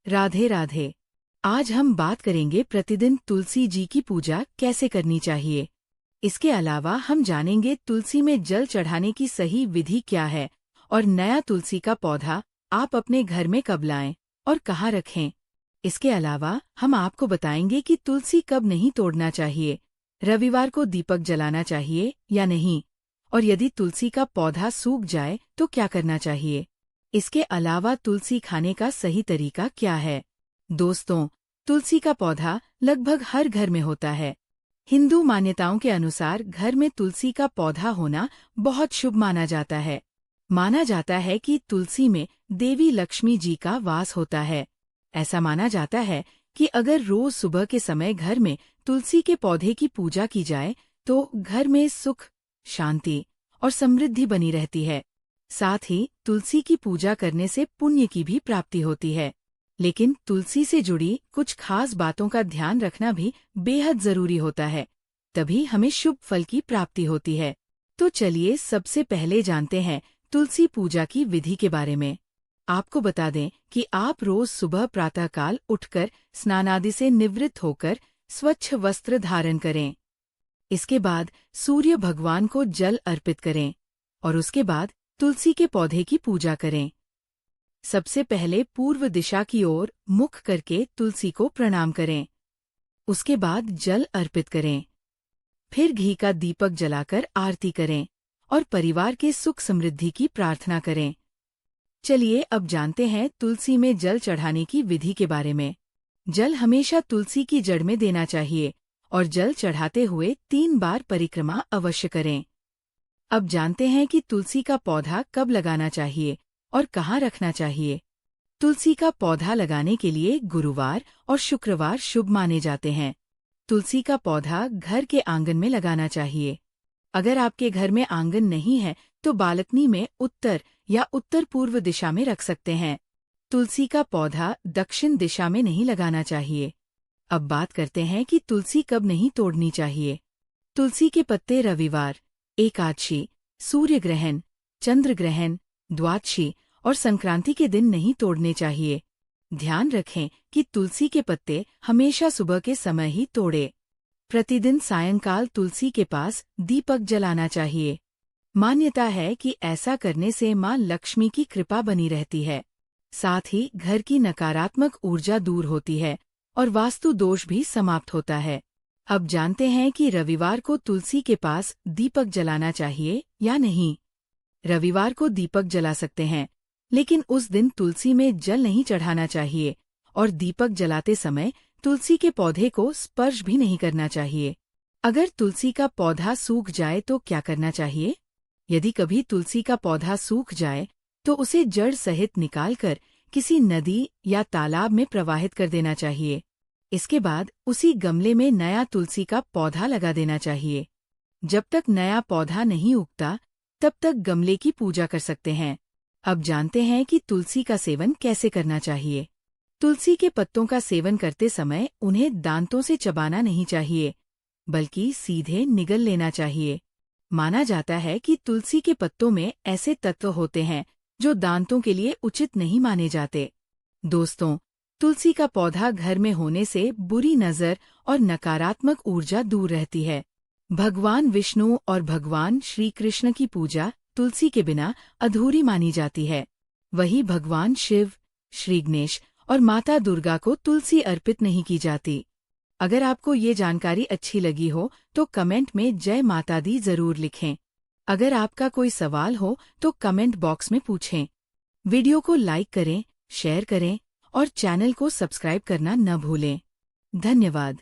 राधे राधे। आज हम बात करेंगे प्रतिदिन तुलसी जी की पूजा कैसे करनी चाहिए। इसके अलावा हम जानेंगे तुलसी में जल चढ़ाने की सही विधि क्या है और नया तुलसी का पौधा आप अपने घर में कब लाएं और कहाँ रखें। इसके अलावा हम आपको बताएंगे कि तुलसी कब नहीं तोड़ना चाहिए, रविवार को दीपक जलाना चाहिए या नहीं, और यदि तुलसी का पौधा सूख जाए तो क्या करना चाहिए। इसके अलावा तुलसी खाने का सही तरीका क्या है। दोस्तों, तुलसी का पौधा लगभग हर घर में होता है। हिंदू मान्यताओं के अनुसार घर में तुलसी का पौधा होना बहुत शुभ माना जाता है। माना जाता है कि तुलसी में देवी लक्ष्मी जी का वास होता है। ऐसा माना जाता है कि अगर रोज सुबह के समय घर में तुलसी के पौधे की पूजा की जाए तो घर में सुख, शांति और समृद्धि बनी रहती है। साथ ही तुलसी की पूजा करने से पुण्य की भी प्राप्ति होती है। लेकिन तुलसी से जुड़ी कुछ खास बातों का ध्यान रखना भी बेहद जरूरी होता है, तभी हमें शुभ फल की प्राप्ति होती है। तो चलिए सबसे पहले जानते हैं तुलसी पूजा की विधि के बारे में। आपको बता दें कि आप रोज सुबह प्रातःकाल उठकर स्नान आदि से निवृत्त होकर स्वच्छ वस्त्र धारण करें। इसके बाद सूर्य भगवान को जल अर्पित करें और उसके बाद तुलसी के पौधे की पूजा करें। सबसे पहले पूर्व दिशा की ओर मुख करके तुलसी को प्रणाम करें। उसके बाद जल अर्पित करें। फिर घी का दीपक जलाकर आरती करें और परिवार के सुख समृद्धि की प्रार्थना करें। चलिए अब जानते हैं तुलसी में जल चढ़ाने की विधि के बारे में। जल हमेशा तुलसी की जड़ में देना चाहिए और जल चढ़ाते हुए 3 बार परिक्रमा अवश्य करें। अब जानते हैं कि तुलसी का पौधा कब लगाना चाहिए और कहाँ रखना चाहिए। तुलसी का पौधा लगाने के लिए गुरुवार और शुक्रवार शुभ माने जाते हैं। तुलसी का पौधा घर के आंगन में लगाना चाहिए। अगर आपके घर में आंगन नहीं है तो बालकनी में उत्तर या उत्तर पूर्व दिशा में रख सकते हैं। तुलसी का पौधा दक्षिण दिशा में नहीं लगाना चाहिए। अब बात करते हैं कि तुलसी कब नहीं तोड़नी चाहिए। तुलसी के पत्ते रविवार, एकादशी, सूर्य ग्रहण, चंद्र ग्रहण, द्वादशी और संक्रांति के दिन नहीं तोड़ने चाहिए। ध्यान रखें कि तुलसी के पत्ते हमेशा सुबह के समय ही तोड़े। प्रतिदिन सायंकाल तुलसी के पास दीपक जलाना चाहिए। मान्यता है कि ऐसा करने से मां लक्ष्मी की कृपा बनी रहती है। साथ ही घर की नकारात्मक ऊर्जा दूर होती है और वास्तु दोष भी समाप्त होता है। अब जानते हैं कि रविवार को तुलसी के पास दीपक जलाना चाहिए या नहीं। रविवार को दीपक जला सकते हैं, लेकिन उस दिन तुलसी में जल नहीं चढ़ाना चाहिए और दीपक जलाते समय तुलसी के पौधे को स्पर्श भी नहीं करना चाहिए। अगर तुलसी का पौधा सूख जाए तो क्या करना चाहिए। यदि कभी तुलसी का पौधा सूख जाए तो उसे जड़ सहित निकालकर किसी नदी या तालाब में प्रवाहित कर देना चाहिए। इसके बाद उसी गमले में नया तुलसी का पौधा लगा देना चाहिए। जब तक नया पौधा नहीं उगता तब तक गमले की पूजा कर सकते हैं। अब जानते हैं कि तुलसी का सेवन कैसे करना चाहिए। तुलसी के पत्तों का सेवन करते समय उन्हें दांतों से चबाना नहीं चाहिए, बल्कि सीधे निगल लेना चाहिए। माना जाता है कि तुलसी के पत्तों में ऐसे तत्व होते हैं जो दांतों के लिए उचित नहीं माने जाते। दोस्तों, तुलसी का पौधा घर में होने से बुरी नजर और नकारात्मक ऊर्जा दूर रहती है। भगवान विष्णु और भगवान श्री कृष्ण की पूजा तुलसी के बिना अधूरी मानी जाती है। वहीं भगवान शिव, श्री गणेश और माता दुर्गा को तुलसी अर्पित नहीं की जाती। अगर आपको ये जानकारी अच्छी लगी हो तो कमेंट में जय माता दी जरूर लिखें। अगर आपका कोई सवाल हो तो कमेंट बॉक्स में पूछें। वीडियो को लाइक करें, शेयर करें और चैनल को सब्सक्राइब करना न भूलें। धन्यवाद।